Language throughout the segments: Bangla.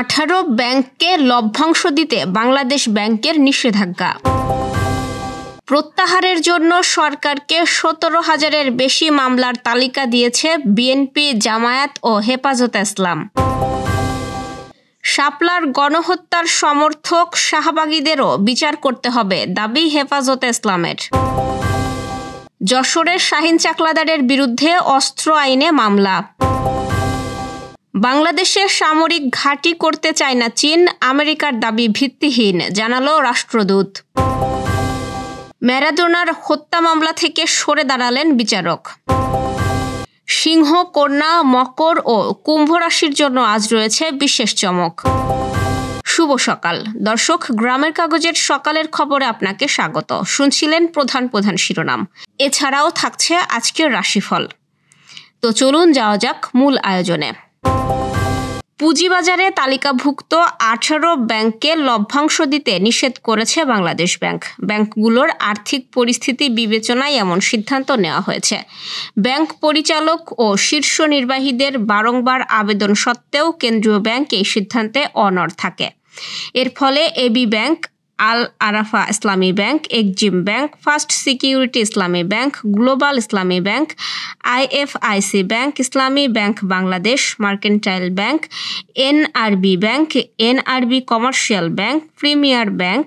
18 ব্যাংককে লভ্যাংশ দিতে বাংলাদেশ ব্যাংকের নিষেধাজ্ঞা। প্রত্যাহারের জন্য সরকারকে 17,000-এর বেশি মামলার তালিকা দিয়েছে বিএনপি, জামায়াত ও হেফাজতে ইসলাম। শাপলার গণহত্যার সমর্থক শাহবাগীদেরও বিচার করতে হবে, দাবি হেফাজতে ইসলামের। যশোরের শাহীন চাকলাদারের বিরুদ্ধে অস্ত্র আইনে মামলা। বাংলাদেশে সামরিক ঘাঁটি করতে চায় না চীন, আমেরিকার দাবি ভিত্তিহীন, জানালো রাষ্ট্রদূত। ম্যারাডোনার হত্যা মামলা থেকে সরে দাঁড়ালেন বিচারক। সিংহ, কন্যা, মকর ও কুম্ভ রাশির জন্য আজ রয়েছে বিশেষ চমক। শুভ সকাল দর্শক, গ্রামের কাগজের সকালের খবরে আপনাকে স্বাগত। শুনছিলেন প্রধান শিরোনাম, এছাড়াও থাকছে আজকের রাশিফল। তো চলুন যাওয়া যাক মূল আয়োজনে। পুঁজিবাজারে তালিকাভুক্ত 18 ব্যাংককে লভ্যাংশ দিতে নিষেধ করেছে বাংলাদেশ ব্যাংক। ব্যাংকগুলোর আর্থিক পরিস্থিতি বিবেচনায় এমন সিদ্ধান্ত নেওয়া হয়েছে। ব্যাংক পরিচালক ও শীর্ষ নির্বাহীদের বারংবার আবেদন সত্ত্বেও কেন্দ্রীয় ব্যাংক এই সিদ্ধান্তে অনড় থাকে। এর ফলে AB bank, Al Arafah Islami Bank, Exim Bank, First Security Islami Bank, Global Islami Bank, IFIC Bank, Islami Bank Bangladesh, Mercantile Bank, NRB Bank, NRB Commercial Bank, Premier Bank,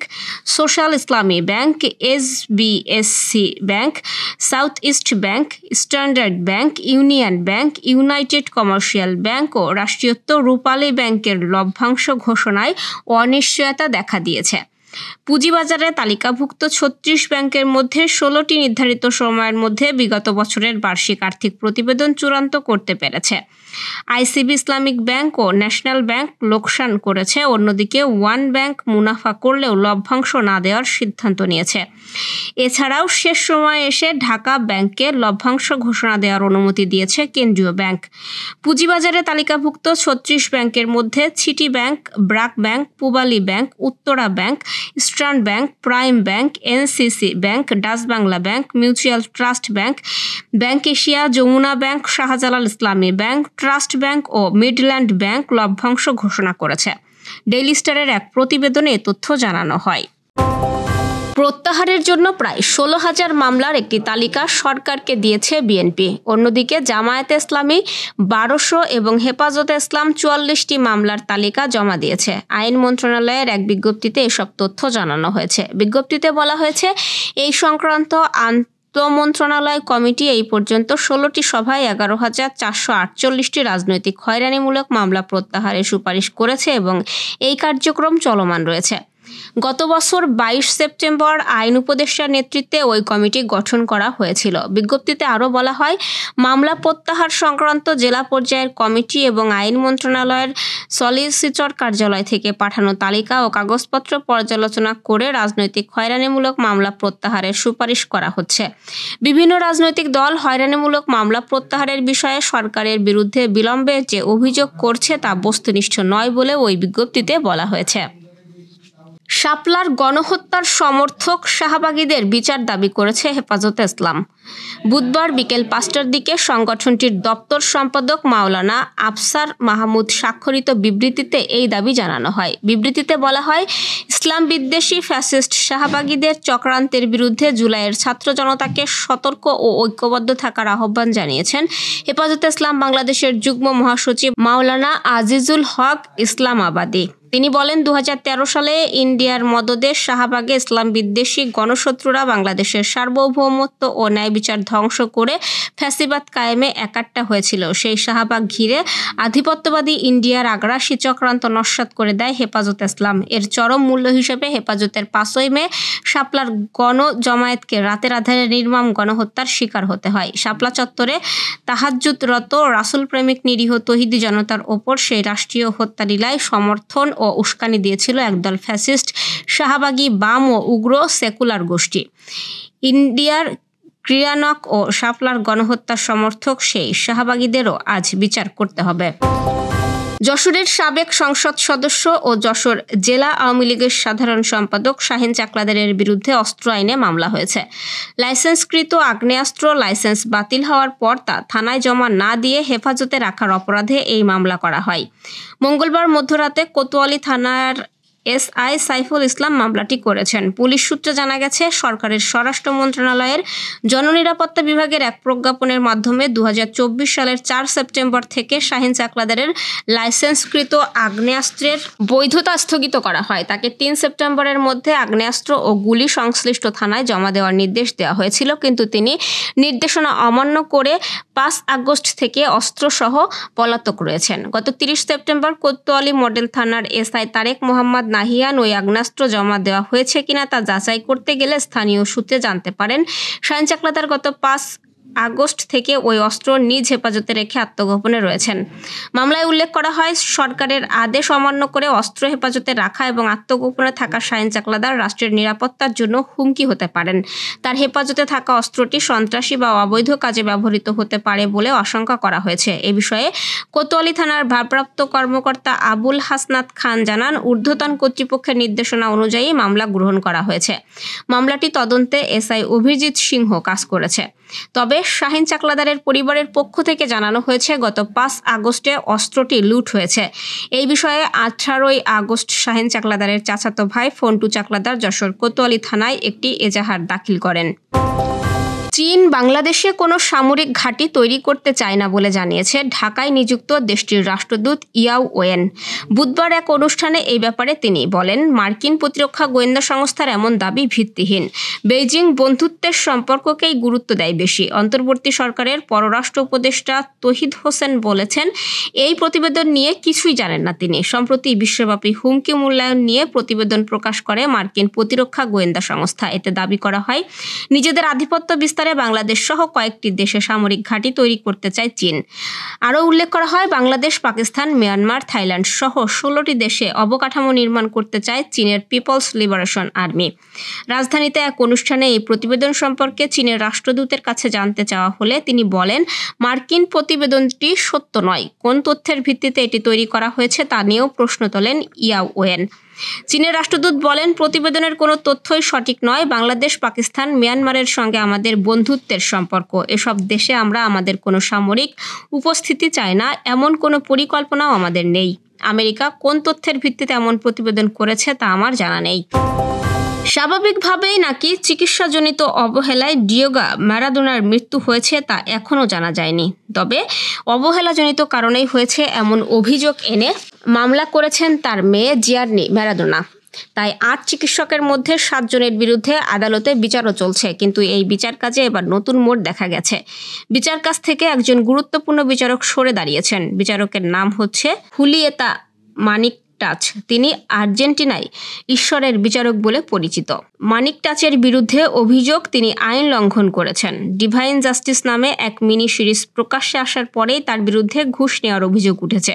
Social Islami Bank, SBSC Bank, South East Bank, Standard Bank, Union Bank, United Commercial Bank ও রাষ্ট্রীয়ত্ব রূপালী ব্যাংকের লভ্যাংশ ঘোষণায় অনিশ্চয়তা দেখা দিয়েছে। পুঁজিবাজারে তালিকাভুক্ত 36 ব্যাংকের মধ্যে 16টি নির্ধারিত সময়ের মধ্যে বিগত বছরের বার্ষিক আর্থিক প্রতিবেদন চূড়ান্ত করতে পেরেছে। আইসিবি ইসলামিক ব্যাংক ও ন্যাশনাল ব্যাংক লোকসান করেছে। অন্যদিকে ওয়ান ব্যাংক মুনাফা করলেও লভ্যাংশ না দেওয়ার সিদ্ধান্ত নিয়েছে। এছাড়াও শেষ সময়ে এসে ঢাকা ব্যাংককে লভ্যাংশ ঘোষণা দেওয়ার অনুমতি দিয়েছে কেন্দ্রীয় ব্যাংক। পুঁজিবাজারে তালিকাভুক্ত 36 ব্যাংকের মধ্যে City Bank, BRAC Bank, Pubali Bank, Uttara Bank, Eastern Bank, Prime Bank, NCC Bank, Dutch Bangla Bank, Mutual Trust Bank, Bank Asia, Jamuna Bank, Shahjalal Islami Bank, Trust Bank ও মিডল্যান্ড ব্যাংক লভ্যাংশ ঘোষণা করেছে। ডেইলি স্টারের এক প্রতিবেদনে এ তথ্য জানানো হয়। প্রত্যাহারের জন্য প্রায় 16,000 মামলার একটি তালিকা সরকারকে দিয়েছে বিএনপি। অন্যদিকে জামায়াতে ইসলামী 1200 এবং হেফাজতে ইসলাম 44টি মামলার তালিকা জমা দিয়েছে। আইন মন্ত্রণালয়ের এক বিজ্ঞপ্তিতে এসব তথ্য জানানো হয়েছে। বিজ্ঞপ্তিতে বলা হয়েছে, এই সংক্রান্ত মন্ত্রণালয় কমিটি এই পর্যন্ত 16টি সভায় 11,448টি রাজনৈতিক হয়রানিমূলক মামলা প্রত্যাহারের সুপারিশ করেছে এবং এই কার্যক্রম চলমান রয়েছে। গত বছর 22 সেপ্টেম্বর আইন উপদেষ্টার নেতৃত্বে ওই কমিটি গঠন করা হয়েছিল। বিজ্ঞপ্তিতে আরও বলা হয়, মামলা প্রত্যাহার সংক্রান্ত জেলা পর্যায়ের কমিটি এবং আইন মন্ত্রণালয়ের সলিসিটর কার্যালয় থেকে পাঠানো তালিকা ও কাগজপত্র পর্যালোচনা করে রাজনৈতিক হয়রানিমূলক মামলা প্রত্যাহারের সুপারিশ করা হচ্ছে। বিভিন্ন রাজনৈতিক দল হয়রানিমূলক মামলা প্রত্যাহারের বিষয়ে সরকারের বিরুদ্ধে বিলম্বে যে অভিযোগ করছে তা বস্তুনিষ্ঠ নয় বলে ওই বিজ্ঞপ্তিতে বলা হয়েছে। শাপলার গণহত্যার সমর্থক শাহবাগীদের বিচার দাবি করেছে হেফাজতে ইসলাম। বুধবার বিকেল 5টার দিকে সংগঠনটির দপ্তর সম্পাদক মাওলানা আফসার মাহমুদ স্বাক্ষরিত বিবৃতিতে এই দাবি জানানো হয়। বিবৃতিতে বলা হয়, ইসলাম বিদ্বেষী ফ্যাসিস্ট শাহবাগীদের চক্রান্তের বিরুদ্ধে জুলাইয়ের ছাত্র জনতাকে সতর্ক ও ঐক্যবদ্ধ থাকার আহ্বান জানিয়েছেন হেফাজতে ইসলাম বাংলাদেশের যুগ্ম মহাসচিব মাওলানা আজিজুল হক ইসলামাবাদী। তিনি বলেন, 2013 সালে ইন্ডিয়ার মদদে শাহবাগে ইসলাম বিদ্বেষী গণশত্রুরা বাংলাদেশের সার্বভৌমত্ব ও ন্যায় বিচার ধ্বংস করে ফ্যাসিবাদ কায়েমে একাট্টা হয়েছিল। সেই শাহবাগ ঘিরে আধিপত্যবাদী ইন্ডিয়ার আগ্রাসী চক্রান্ত নস্যাৎ করে দেয় হেফাজতে ইসলাম। এর চরম মূল্য হিসেবে হেফাজতের 5ই মে শাপলার গণজমায়েতকে রাতের আঁধারে নির্মম গণহত্যার শিকার হতে হয়। শাপলা চত্বরে তাহাজ্জুদরত রাসূল প্রেমিক নিরীহ তৌহিদি জনতার ওপর সেই রাষ্ট্রীয় হত্যালীলায় সমর্থন ও উস্কানি দিয়েছিল একদল ফ্যাসিস্ট শাহবাগী বাম ও উগ্র সেকুলার গোষ্ঠী। ইন্ডিয়ার ক্রিয়ানক ও শাপলার গণহত্যার সমর্থক সেই শাহবাগীদেরও আজ বিচার করতে হবে। যশোরের সাবেক সংসদ সদস্য ও যশোর জেলা আওয়ামী লীগের সাধারণ সম্পাদক শাহীন চাকলাদারের বিরুদ্ধে অস্ত্র আইনে মামলা হয়েছে। লাইসেন্সকৃত আগ্নেয়াস্ত্র লাইসেন্স বাতিল হওয়ার পর তা থানায় জমা না দিয়ে হেফাজতে রাখার অপরাধে এই মামলা করা হয়। মঙ্গলবার মধ্যরাতে কোতোয়ালি থানার এসআই সাইফুল ইসলাম মামলাটি করেছেন। পুলিশ সূত্রে জানা গেছে, সরকারের স্বরাষ্ট্র মন্ত্রণালয়ের জননিরাপত্তা বিভাগের এক প্রজ্ঞাপনের মাধ্যমে 2024 সালের 4 সেপ্টেম্বর থেকে শাহীন চাকলাদারের লাইসেন্সকৃত আগ্নেয়াস্ত্রের বৈধতা স্থগিত করা হয়। তাকে 3 সেপ্টেম্বরের মধ্যে আগ্নেয়াস্ত্র ও গুলি সংশ্লিষ্ট থানায় জমা দেওয়ার নির্দেশ দেওয়া হয়েছিল, কিন্তু তিনি নির্দেশনা অমান্য করে 5 আগস্ট থেকে অস্ত্রসহ পলাতক রয়েছেন। গত 30 সেপ্টেম্বর কোতোয়ালি মডেল থানার এসআই তারেক মোহাম্মদ নাহিয়ান ওই আগ্নেয়াস্ত্র জমা দেওয়া হয়েছে কিনা তা যাচাই করতে গেলে স্থানীয় সূত্রে জানতে পারেন, শাহীন চাকলাদার গত 5 আগস্ট থেকে ওই অস্ত্র নিজ হেফাজতে রেখে আত্মগোপনে রয়েছেন। মামলায় উল্লেখ করা হয়, সরকারের আদেশ অমান্য করে অস্ত্র হেফাজতে রাখা এবং আত্মগোপনে থাকা শাহীন চাকলাদার রাষ্ট্রের নিরাপত্তার জন্য হুমকি হতে পারেন। তার হেফাজতে থাকা অস্ত্রটি সন্ত্রাসী বা অবৈধ কাজে ব্যবহৃত হতে পারে বলে আশঙ্কা করা হয়েছে। এ বিষয়ে কোতোয়ালি থানার ভারপ্রাপ্ত কর্মকর্তা আবুল হাসনাত খান জানান, ঊর্ধ্বতন কর্তৃপক্ষের নির্দেশনা অনুযায়ী মামলা গ্রহণ করা হয়েছে। মামলাটি তদন্তে এসআই অভিজিৎ সিংহ কাজ করেছে। তবে শাহীন চাকলাদারের পরিবারের পক্ষ থেকে জানানো হয়েছে, গত 5 আগস্টে অস্ত্রটি লুট হয়েছে। এই বিষয়ে 18 আগস্ট শাহীন চাকলাদারের চাচাতো ভাই ফন্টু চাকলাদার যশোর কোতোয়ালি থানায় একটি এজাহার দাখিল করেন। চীন বাংলাদেশে কোনো সামরিক ঘাঁটি তৈরি করতে চায় না বলে জানিয়েছে ঢাকায় নিযুক্ত দেশটির রাষ্ট্রদূত ইয়াও ওয়েন। বুধবার এক অনুষ্ঠানে এই ব্যাপারে তিনি বলেন, মার্কিন প্রতিরক্ষা গোয়েন্দা সংস্থার এমন দাবি ভিত্তিহীন। বেইজিং বন্ধুত্বের সম্পর্ককেই গুরুত্ব দেয় বেশি। অন্তর্বর্তী সরকারের পররাষ্ট্র উপদেষ্টা তৌহিদ হোসেন বলেছেন, এই প্রতিবেদন নিয়ে কিছুই জানেন না তিনি। সম্প্রতি বিশ্বব্যাপী হুমকি মূল্যায়ন নিয়ে প্রতিবেদন প্রকাশ করে মার্কিন প্রতিরক্ষা গোয়েন্দা সংস্থা। এতে দাবি করা হয়, নিজেদের আধিপত্য বিস্তারে বাংলাদেশ সহ কয়েকটি দেশে সামরিক ঘাঁটি তৈরি করতে চায় চীন। আরও উল্লেখ করা হয়, বাংলাদেশ, পাকিস্তান, মিয়ানমার, থাইল্যান্ড সহ 16টি দেশে অবকাঠামো নির্মাণ করতে চায় চীনের পিপলস লিবারেশন আর্মি। রাজধানীতে এক অনুষ্ঠানে এই প্রতিবেদন সম্পর্কে চীনের রাষ্ট্রদূতের কাছে জানতে চাওয়া হলে তিনি বলেন, মার্কিন প্রতিবেদনটি সত্য নয়। কোন তথ্যের ভিত্তিতে এটি তৈরি করা হয়েছে তা নিয়েও প্রশ্ন তোলেন ইয়াও ওয়েন। চীনের রাষ্ট্রদূত বলেন, প্রতিবেদনের কোনো তথ্যই সঠিক নয়। বাংলাদেশ, পাকিস্তান, মিয়ানমারের সঙ্গে আমাদের বন্ধুত্বের সম্পর্ক। এসব দেশে আমরা আমাদের কোনো সামরিক উপস্থিতি চাই না, এমন কোনো পরিকল্পনাও আমাদের নেই। আমেরিকা কোন তথ্যের ভিত্তিতে এমন প্রতিবেদন করেছে তা আমার জানা নেই। স্বাভাবিকভাবেই নাকি চিকিৎসাজনিত অবহেলায় ডিয়েগো ম্যারাডোনার মৃত্যু হয়েছে তা এখনও জানা যায়নি। তবে অবহেলাজনিত কারণেই হয়েছে এমন অভিযোগ এনে মামলা করেছেন তার মেয়ে জিয়ান্নি ম্যারাডোনা। তাই 8 চিকিৎসকের মধ্যে 7 জনের বিরুদ্ধে আদালতে বিচারও চলছে। কিন্তু এই বিচার কাজে এবার নতুন মোড় দেখা গেছে। বিচার কাজ থেকে একজন গুরুত্বপূর্ণ বিচারক সরে দাঁড়িয়েছেন। বিচারকের নাম হচ্ছে হুলিয়েতা মানিকটাচ। তিনি আর্জেন্টিনায় ঈশ্বরের বিচারক বলে পরিচিত। মানিকটাচের বিরুদ্ধে অভিযোগ, তিনি আইন লঙ্ঘন করেছেন। ডিভাইন জাস্টিস নামে এক মিনি সিরিজ প্রকাশ্যে আসার পরেই তার বিরুদ্ধে ঘুষ নেওয়ার অভিযোগ উঠেছে।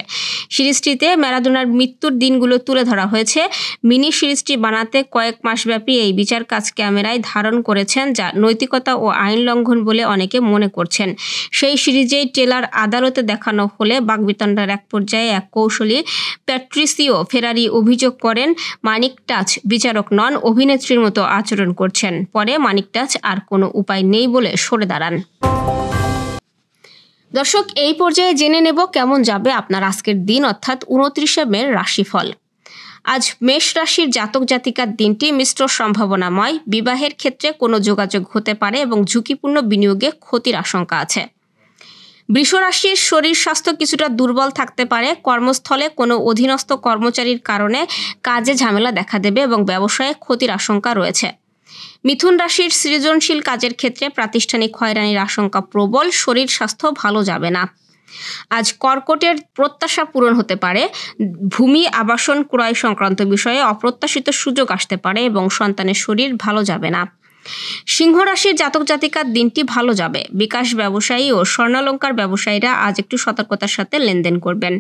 সিরিজটিতে ম্যারাডোনার মৃত্যুর দিনগুলো তুলে ধরা হয়েছে। মিনি সিরিজটি বানাতে কয়েক মাসব্যাপী এই বিচার কাজ ক্যামেরায় ধারণ করেছেন, যা নৈতিকতা ও আইন লঙ্ঘন বলে অনেকে মনে করছেন। সেই সিরিজেই ট্রেলার আদালতে দেখানো হলে বাকবিতণ্ডার এক পর্যায়ে এক কৌশলী প্যাট্রিসিও ফেরারি অভিযোগ করেন, মানিকটাচ বিচারক নন, অভিনেত্রীর মতো আচরণ করছেন। পরে মানিকটাচ আর কোনো উপায় নেই বলে সরে দাঁড়ান। দর্শক, এই পর্যায়ে জেনে নেব কেমন যাবে আপনার আজকের দিন, অর্থাৎ 29শে মে রাশিফল। আজ মেষ রাশির জাতক জাতিকার দিনটি মিশ্র সম্ভাবনাময়। বিবাহের ক্ষেত্রে কোনো যোগাযোগ হতে পারে এবং ঝুঁকিপূর্ণ বিনিয়োগে ক্ষতির আশঙ্কা আছে। বৃষ রাশির শরীর স্বাস্থ্য কিছুটা দুর্বল থাকতে পারে। কর্মস্থলে কোনো অধীনস্থ কর্মচারীর কারণে কাজে ঝামেলা দেখা দেবে এবং ব্যবসায়ে ক্ষতির আশঙ্কা রয়েছে। মিথুন রাশির সৃজনশীল কাজের ক্ষেত্রে প্রাতিষ্ঠানিক হয়রানির আশঙ্কা প্রবল। শরীর স্বাস্থ্য ভালো যাবে না। আজ কর্কটের প্রত্যাশা পূরণ হতে পারে। ভূমি আবাসন ক্রয় সংক্রান্ত বিষয়ে অপ্রত্যাশিত সুযোগ আসতে পারে এবং সন্তানের শরীর ভালো যাবে না। সিংহ রাশির জাতক জাতিকার দিনটি ভালো যাবে। বিকাশ ব্যবসায়ী ও স্বর্ণালংকার ব্যবসায়ীরা আজ একটু সতর্কতার সাথে লেনদেন করবেন।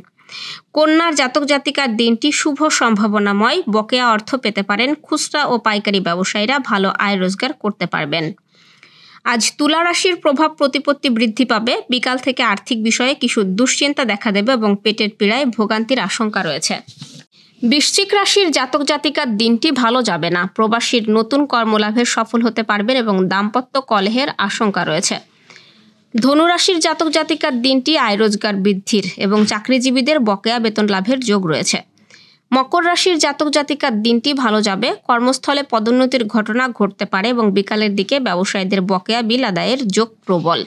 কন্যার জাতক জাতিকার দিনটি শুভ সম্ভাবনাময়। বকেয়া অর্থ পেতে পারেন। খুচরা ও পাইকারি ব্যবসায়ীরা ভালো আয় রোজগার করতে পারবেন। আজ তুলা রাশির প্রভাব প্রতিপত্তি বৃদ্ধি পাবে। বিকাল থেকে আর্থিক বিষয়ে কিছু দুশ্চিন্তা দেখা দেবে এবং পেটের পীড়ায় ভোগান্তির আশঙ্কা রয়েছে। বৃশ্চিক রাশির জাতক জাতিকার দিনটি ভালো যাবে না। প্রবাসীর নতুন কর্মলাভে সফল হতে পারবেন এবং দাম্পত্য কলহের আশঙ্কা রয়েছে। ধনুরাশির জাতক জাতিকার দিনটি আয় রোজগার বৃদ্ধির এবং চাকরিজীবীদের বকেয়া বেতন লাভের যোগ রয়েছে। মকর রাশির জাতক জাতিকার দিনটি ভালো যাবে। কর্মস্থলে পদোন্নতির ঘটনা ঘটতে পারে এবং বিকালের দিকে ব্যবসায়ীদের বকেয়া বিল আদায়ের যোগ প্রবল।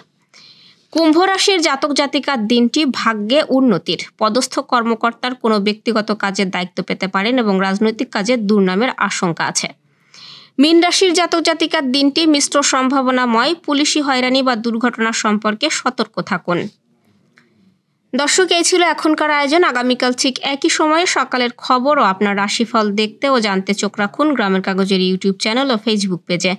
কুম্ভ রাশির জাতক জাতিকার দিনটি ভাগ্যে উন্নতির। পদস্থ কর্মকর্তার কোনো ব্যক্তিগত কাজের দায়িত্ব পেতে পারেন এবং রাজনৈতিক কাজে দুর্নামের আশঙ্কা আছে। মীন রাশির জাতক জাতিকার দিনটি মিশ্র সম্ভাবনাময়। পুলিশি হয়রানি বা দুর্ঘটনা সম্পর্কে সতর্ক থাকুন। দর্শক, এই ছিল এখনকার আয়োজন। আগামীকাল ঠিক একই সময়ে সকালের খবর ও আপনার রাশিফল দেখতে ও জানতে চোখ রাখুন গ্রামের কাগজের ইউটিউব চ্যানেল ও ফেসবুক পেজে।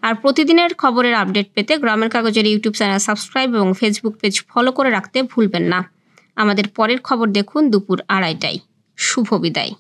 আর প্রতিদিনের খবরের আপডেট পেতে গ্রামের কাগজের ইউটিউব চ্যানেল সাবস্ক্রাইব এবং ফেসবুক পেজ ফলো করে রাখতে ভুলবেন না। আমাদের পরের খবর দেখুন দুপুর 2:30টায়। শুভ বিদায়।